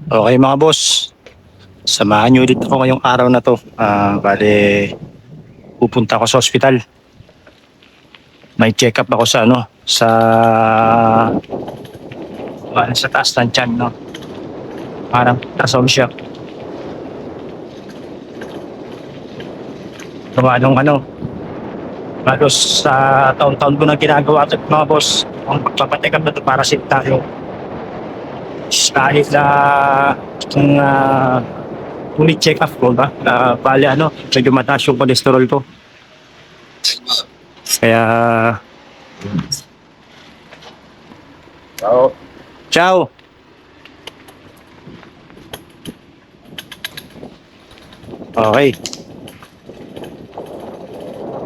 Okay mga boss, samahan niyo ulit ako ngayong araw na to. Bale, pupunta ako sa ospital. May check up ako sa sa taas ng tiyan, no? Parang nasawag siya. Gawa nung balos sa taon-taon ko na ginagawa ito mga boss. Ang pagpapacheck up na ito para safe tayo. Dahil itong fully check up ko ba? Bale medyo mataas yung cholesterol ko. Kaya ciao. Ciao. Okay.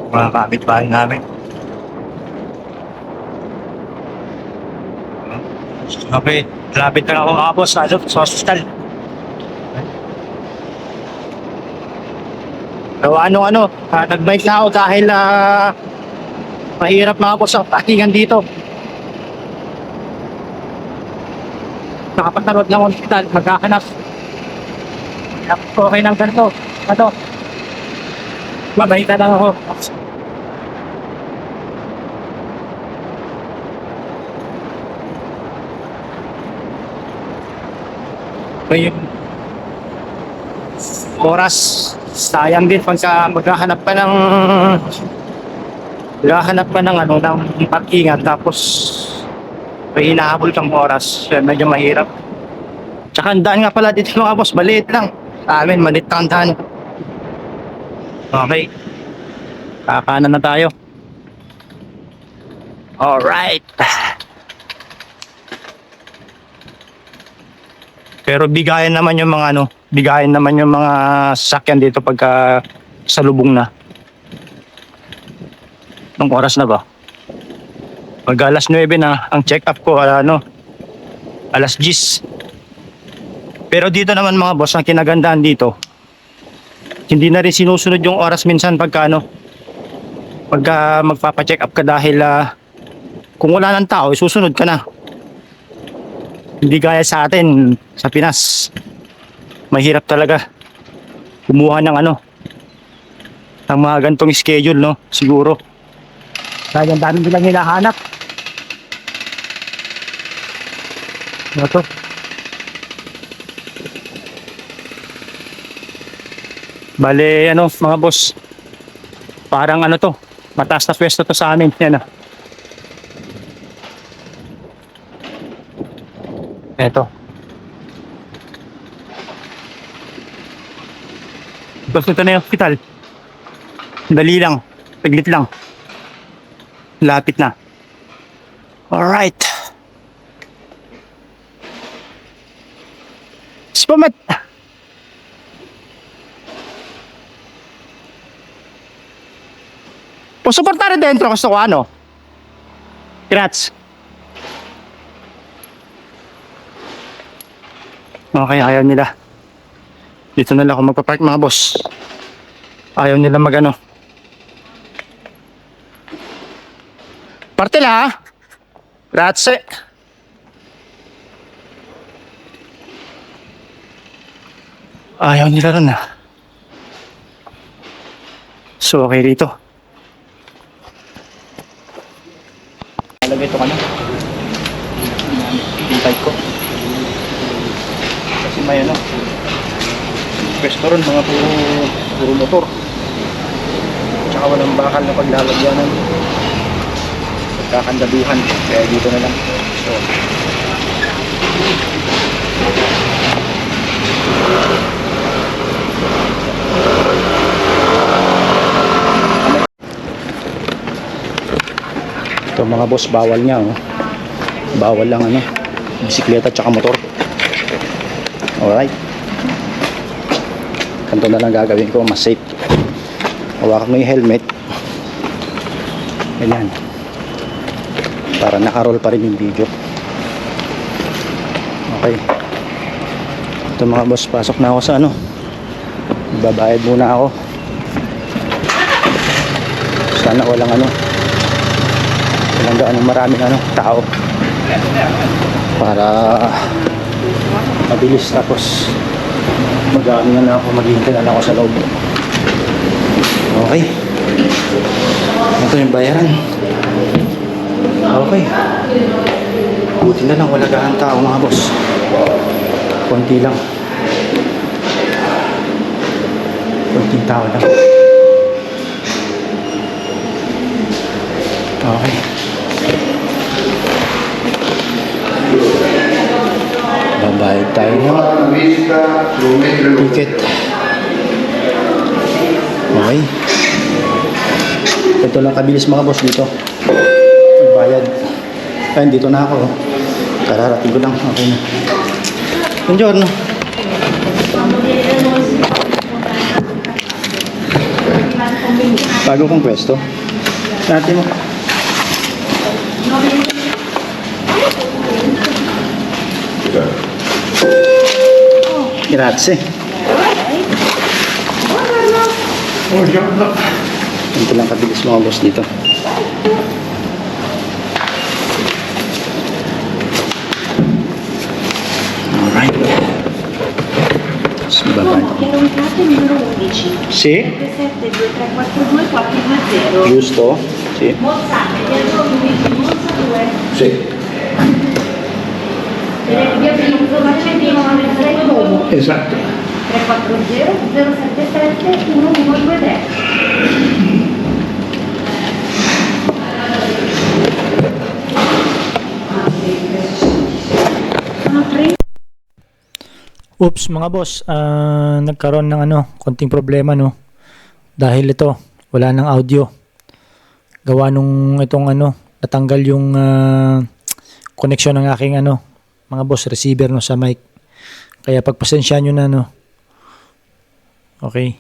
Mga kapitbahay namin. Okay. Lapit na ako mga boss sa hospital. Gawa nag-bike na ako dahil mahirap mga boss ang parkingan dito. Nakapatarod ng hospital, maghahanap. Okay ng ganito. Mabait na lang ako. Yung oras, sayang din pagka maghahanap pa ng parkingan tapos may hinahabol kang oras. Medyo mahirap. Tsaka ang daan nga pala dito mga boss, maliit lang. Sa amin, maliit lang ang daan. Okay. Kakanan na tayo. Alright. Pero bigayan naman yung mga sasakyan dito pagka salubong na. Anong oras na ba? Pag alas 9 na, ang check up ko alas 10. Pero dito naman mga boss, ang kinagandaan dito, hindi na rin sinusunod yung oras minsan pagka magpapa-check up ka dahil kung wala ng tao, susunod ka na. Hindi gaya sa atin sa Pinas. Mahirap talaga kumuha ng mga gantong schedule, no? Siguro. Dahil ang dami nilang hinahanap. Ano to? Bale, mga boss. Parang to, mataas na pwesto to sa amin. Yan. Eto. Basta na yung hospital. Dali lang. Paglit lang. Lapit na. Alright. Spamat. Pusuportare dentro gusto ko Grats. Okay, ayaw nila. Dito na lang ako magpapark mga boss. Ayaw nila Parte la. Grazie. Ayaw nila rin So okay dito. Lagay ito Hintay ko. Kasi may pwesto rin mga puro motor. Tsaka walang bakal na paglalagyanan. Pagkakandaduhan. Kaya dito na lang. So, ito mga boss, bawal niya bawal lang bisikleta tsaka motor. Alright, ganito na lang gagawin ko, mas safe. Hawakan mo yung helmet, ganyan, para nakaroll pa rin yung video. Okay, ito mga boss, pasok na ako sa babayad muna ako. Sana walang walang maraming tao para mabilis tapos mag-ano na lang ako, maghihintay na lang ako sa loob. Okay. Ito yung bayaran. Okay. Buti na lang wala gahan tao mga boss. Konti lang. Konting tao lang. Okay. Babayad tayo ng ticket. Okay. Ito lang kabilis mga boss dito. Magbayad. Ayun, dito na ako. Kararating ko lang. Okay na. Buongiorno. Bago kong pwesto. Dati mo. Grazie. Ito lang kabilis mga boss dito. Alright. Bye-bye. Numero 11. Sì? 723422420. Giusto? Sì. Mozzate, viaggio Luigi, Mozza 2. Sì. Via Prinzo, Marcellino, 96 Como. Esatto. 340 077 1123. Oops mga boss, nagkaroon ng konting problema no. Dahil ito, wala nang audio. Gawa nung itong natanggal yung connection ng aking mga boss receiver no sa mic. Kaya pagpasensyahan nyo na no. Okay.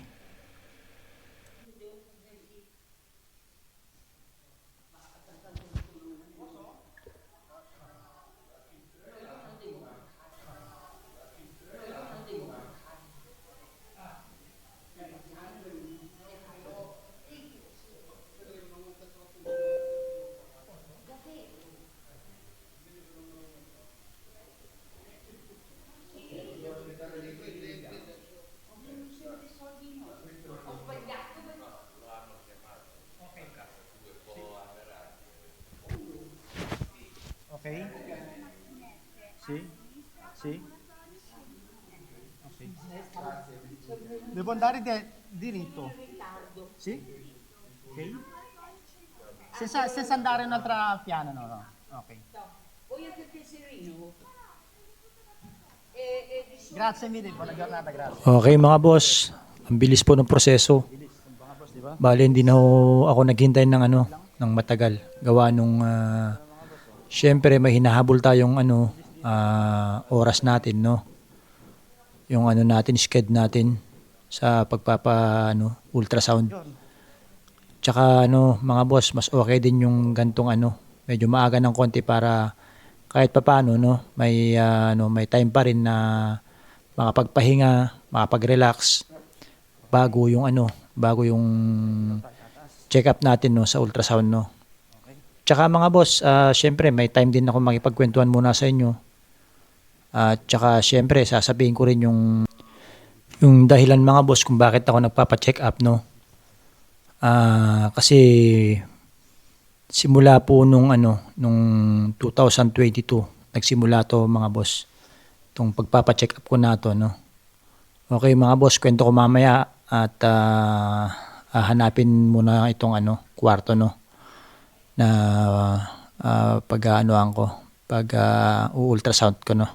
Okay. Sì. Sì. Okay. Devo andare diritto. Sì? Ok. Senza andare un'altra piana, no, no. Ok. Voy a hacerte sereno. Grazie mille, buona giornata, grazie. Okay mga boss, ang bilis po ng proseso. Bale, hindi na ako naghintay ng ng matagal. Gawa nung syempre may hinahabol tayong oras natin, no. Yung natin, schedule natin sa ultrasound. Tsaka mga boss, mas okay din yung gantong medyo maaga ng konti para kahit papaano may may time pa rin na makapagpahinga, makapag-relax bago yung check up natin sa ultrasound no. Tsaka mga boss, syempre may time din ako makipagkwentuhan muna sa inyo. At tsaka syempre sasabihin ko rin yung dahilan mga boss kung bakit ako nagpapa-check up no. Kasi simula po nung 2022 nagsimula to mga boss. Tong pagpapa-check up ko na to no. Okay mga boss, kwento ko mamaya at hanapin muna itong kwarto no na pag-aanoan ko, ultrasound ko no.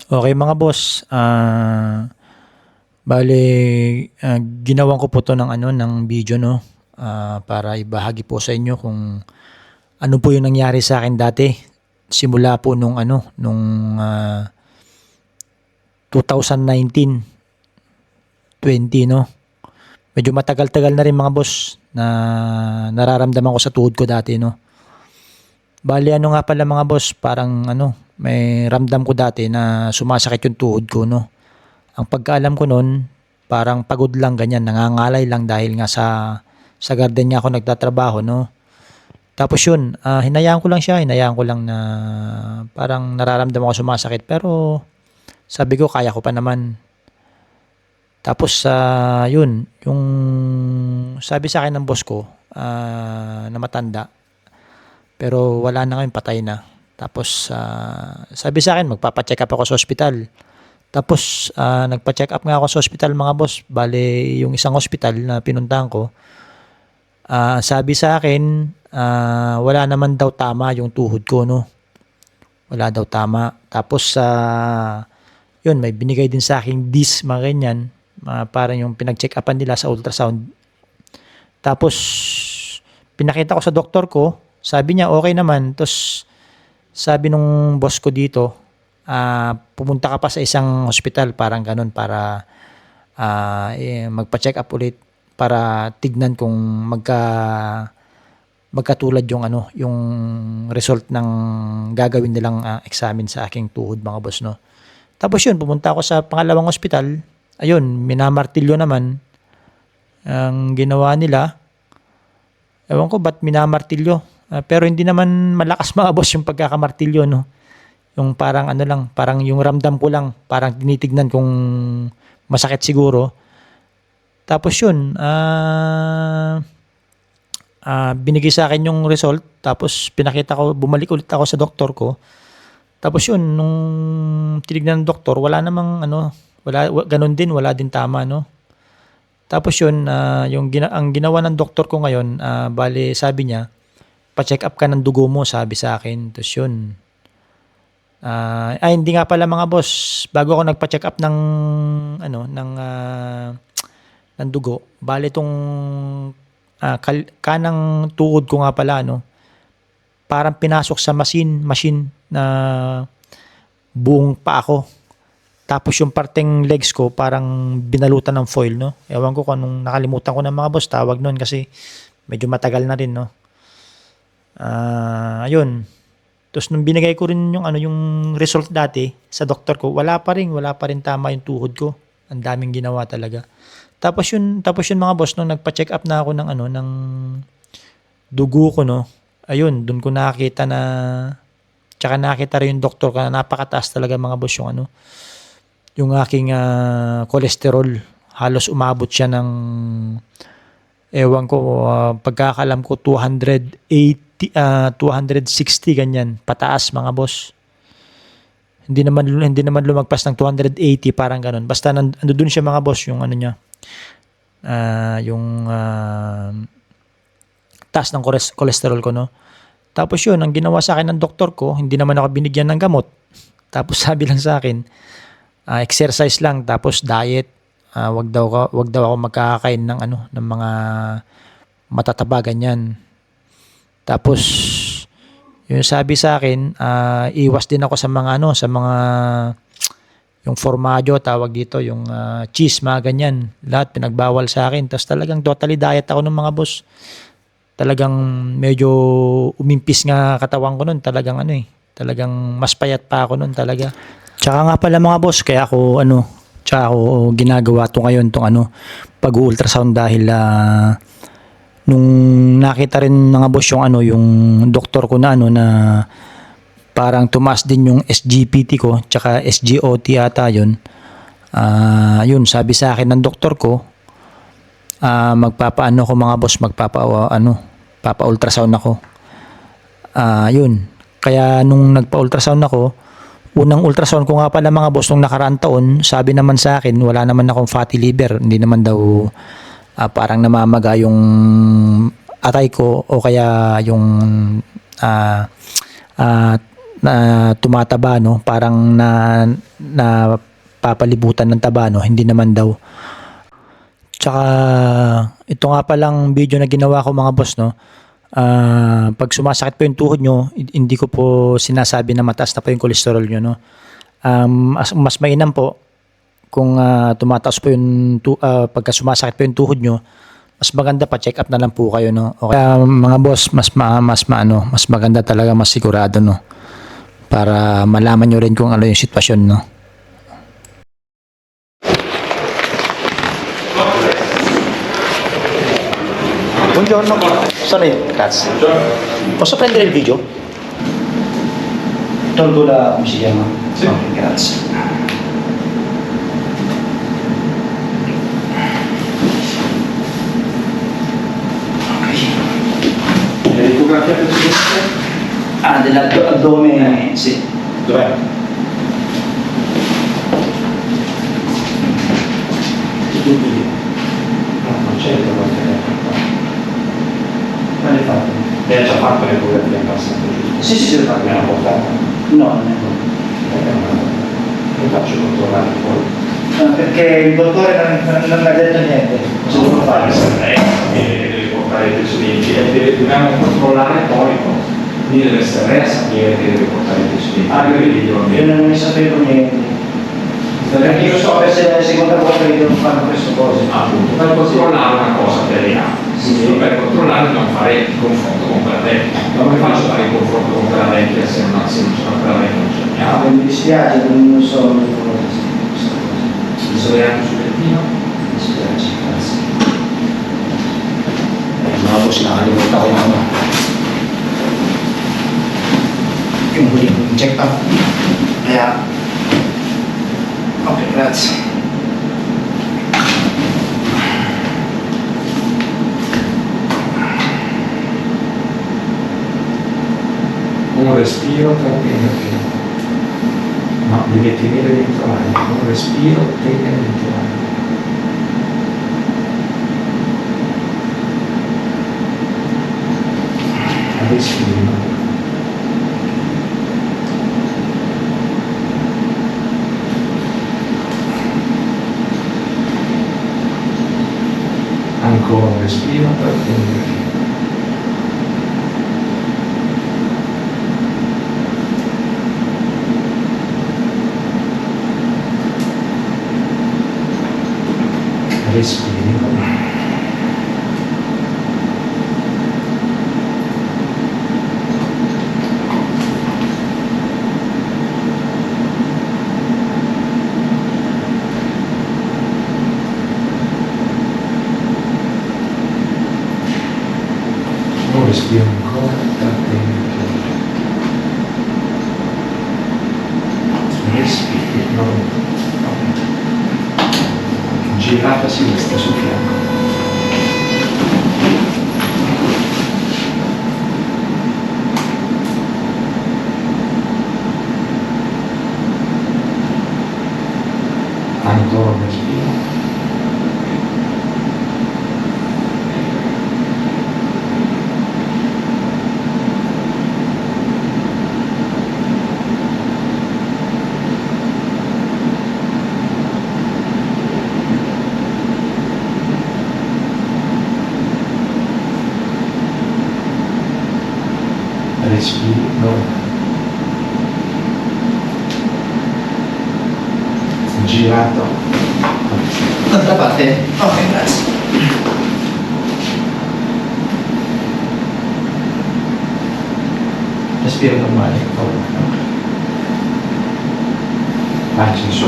Okay mga boss, bale ginawan ko po to ng ng video no. para ibahagi po sa inyo kung ano po yung nangyari sa akin dati. Simula po nung 2019, 20, no? Medyo matagal-tagal na rin mga boss na nararamdaman ko sa tuhod ko dati, no? Bali ano nga pala mga boss, parang may ramdam ko dati na sumasakit yung tuhod ko, no? Ang pagkaalam ko noon, parang pagod lang ganyan, nangangalay lang dahil nga sa garden niya ako nagtatrabaho, no? Tapos yun, hinayaan ko lang siya, hinayaan ko lang na parang nararamdaman ko sumasakit, pero sabi ko kaya ko pa naman. Tapos yun, yung sabi sa akin ng boss ko na matanda, pero wala na ngayon, patay na. Tapos sabi sa akin magpapa-check up ako sa ospital. Tapos nagpa-check up nga ako sa ospital mga boss. Bale yung isang ospital na pinuntahan ko, sabi sa akin wala naman daw tama yung tuhod ko, no. Wala daw tama. Tapos yun, may binigay din sa akin disc, mga ganyan. Parang yung pinag-check upan nila sa ultrasound. Tapos pinakita ko sa doktor ko, sabi niya okay naman. Tapos sabi nung boss ko dito, pumunta ka pa sa isang hospital, parang ganun, para magpa-check up ulit para tignan kung magkatulad yung yung result ng gagawin nilang examine sa aking tuhod mga boss, no. Tapos yun, pumunta ako sa pangalawang hospital. Ayun, minamartilyo naman ang ginawa nila. Ewan ko ba't minamartilyo. Pero hindi naman malakas mga boss yung pagkakamartilyo, no. Yung parang lang, parang yung ramdam ko lang, parang tinitignan kung masakit siguro. Tapos yun, binigay sa akin yung result. Tapos pinakita ko, bumalik ulit ako sa doktor ko. Tapos yun, nung tinignan ng doktor, wala namang ganun din, wala din tama, no. Tapos yun, ang ginawa ng doktor ko ngayon, bale sabi niya, pa-check up ka ng dugo mo, sabi sa akin. Tapos yun, hindi nga pala mga boss, bago ako nagpa-check up ng ng dugo, bale tong kanang tuhod ko nga pala, parang pinasok sa machine na buong pa ako. Tapos yung parteng legs ko parang binalutan ng foil, no. Ewan ko kung anong, nakalimutan ko na mga boss tawag noon kasi medyo matagal na rin, no. Ayun. Tapos nung binigay ko rin yung result dati sa doktor ko, wala pa rin tama yung tuhod ko. Ang daming ginawa talaga. Tapos yun mga boss, nung nagpa-check up na ako ng dugo ko, no. Ayun, doon ko nakita na, tsaka nakita rin yung doktor ko na napakataas talaga mga boss yung aking cholesterol. Halos umabot siya ng, ewan ko, pagkakalam ko 280, 260 ganyan, pataas mga boss. Hindi naman lumagpas ng 280, parang ganun. Basta doon siya mga boss, yung niya, yung taas ng cholesterol ko, no. Tapos yun, ang ginawa sa akin ng doktor ko, hindi naman ako binigyan ng gamot. Tapos sabi lang sa akin, exercise lang, tapos diet. Wag daw ako magkakain ng ng mga matataba ganyan. Tapos yung sabi sa akin, iwas din ako sa mga yung formaggio, tawag dito, yung cheese, mga ganyan. Lahat pinagbawal sa akin. Tapos talagang totally diet ako ng mga boss. Talagang medyo umimpis nga katawan ko nun. Talagang talagang mas payat pa ako nun talaga. Tsaka nga pala mga boss, kaya ako ginagawa to ngayon tong pag-ultrasound dahil nung nakita rin mga boss yung doktor ko na na parang tumaas din yung SGPT ko, tsaka SGOT ata yun. Yun, sabi sa akin ng doktor ko, magpapaano ko mga boss, papa-ultrasound ako. Yun. Kaya nung nagpa-ultrasound ako, unang ultrasound ko nga pala mga boss nung nakaraang taon, sabi naman sa akin, wala naman akong fatty liver. Hindi naman daw parang namamaga yung atay ko o kaya yung tumataba, no? Parang na papalibutan ng taba, no? Hindi naman daw. Tsaka ito nga palang video na ginawa ko mga boss, no. Pag sumasakit po yung tuhod nyo, hindi ko po sinasabi na mataas na po yung cholesterol nyo, no. Mas mainam po kung tumataas po yung pagka sumasakit po yung tuhod nyo, mas maganda pa check up na lang po kayo, no. Okay. Mga boss, mas maganda talaga, mas sigurado, no. Para malaman nyo rin kung ano yung sitwasyon, no. Buongiorno. Sono io, grazie. Posso prendere il video? Tolgo la... come si chiama? Sì. Ok, grazie. L'ecografia per Ah, dell'addome, sì. Dov'è? Tutto lì. No, non c'è l'ecografia. Ma l'hai fatto? Lei ha già fatto l'ecografia in passato, giusto? Sì, sì, sì, l'ho fatto. Me l'ha portata? No, non è quello. Lo faccio controllare poi. Perché il dottore non mi ha detto niente. Cosa devo fare? Deve portare i tessuti e dobbiamo controllare poi. Quindi deve essere lei a sapere che deve portare i tessuti. Io non ne sapevo niente. Perché io so che se è la seconda volta che devo fare queste cose. Appunto, per controllare una cosa per lei. Sì. Per controllare dobbiamo fare il confronto con quella vecchia. Come faccio a fare il confronto con quella vecchia se non c'è quella vecchia non c'è niente? Mi dispiace, non so questa cosa. Mi sono anche sul lettino. Mi dispiace, grazie. Non lo possiamo riportare in mano. Yung huling check up. Kaya, okay, grazie. Un respiro, trattenere. No, devi tenere dentro l'aria. Un respiro, tenere dentro l'aria. Respiro. Ancora un respiro, trattenere. Respiri. Un respiro ancora, trattenere. Respiri, no. Girata a sinistra sul fianco. Ancora un respiro. Respiro. Girato. D'altra parte, ok, grazie. Respiro normale. Pancia in su.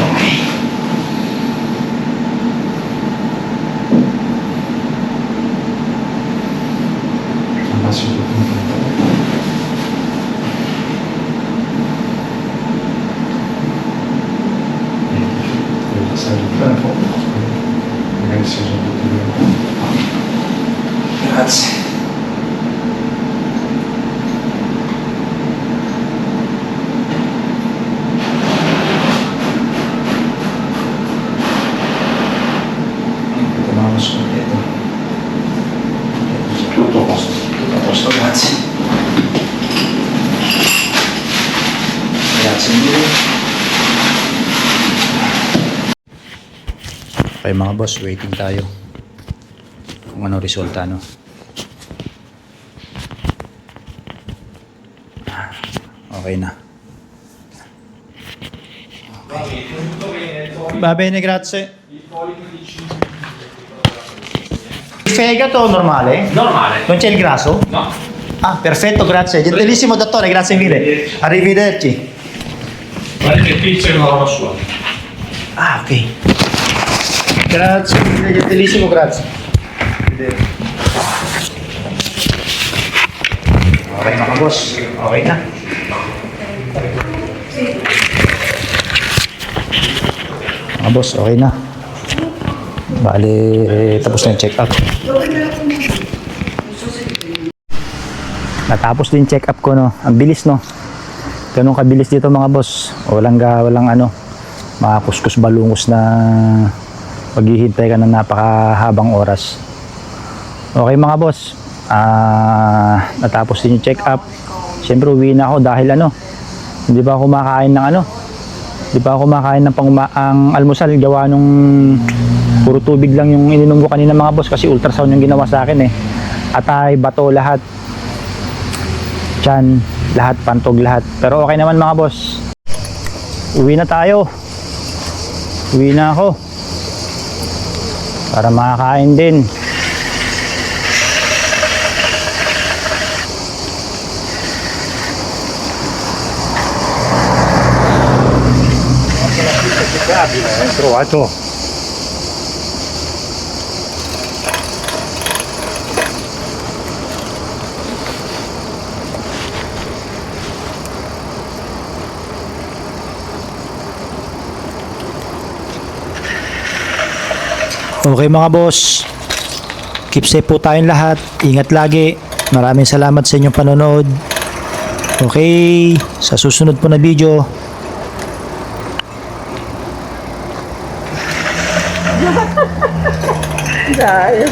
Ok. Abbassi un po'. Devo passare il tempo. Magari si usa tutti e due. Grazie. Potevamo solo dietro. Tutto a posto. Tutto a posto, grazie. Grazie mille. Okay mga boss, waiting tayo. Kung ano resulta, no? Okay na. Va bene, grazie. Fegato normale? Normale. Non c'è il grasso? No. Ah, perfetto, grazie. Gentilissimo dottore, grazie mille. Arrivederci. Guarda che qui c'è una roba sua. Ah, ok. Grazie mille, gentilissimo, grazie. Okay mga boss, okay na. Mga boss, okay na. Bale, tapos na yung check-up. Natapos din check-up ko, no. Ang bilis, no. Ganun kabilis dito mga boss. Walang ano, mga kuskus balungos na maghihintay ka ng napakahabang oras. Okay mga boss. Natapos din yung check-up. Siyempre uwi na ako dahil ano, hindi pa ako kumakain ng ano, hindi pa ako kumakain ng ang almusal, gawa nung puro tubig lang yung ininom ko kanina mga boss kasi ultrasound yung ginawa sa akin eh. Atay, bato, lahat. Tiyan, lahat, pantog, lahat. Pero okay naman mga boss. Uwi na tayo. Uwi na ako. Para makakain din. Trovato. Okay mga boss, keep safe po tayong lahat, ingat lagi, maraming salamat sa inyong panonood. Okay, sa susunod po na video, Dahil.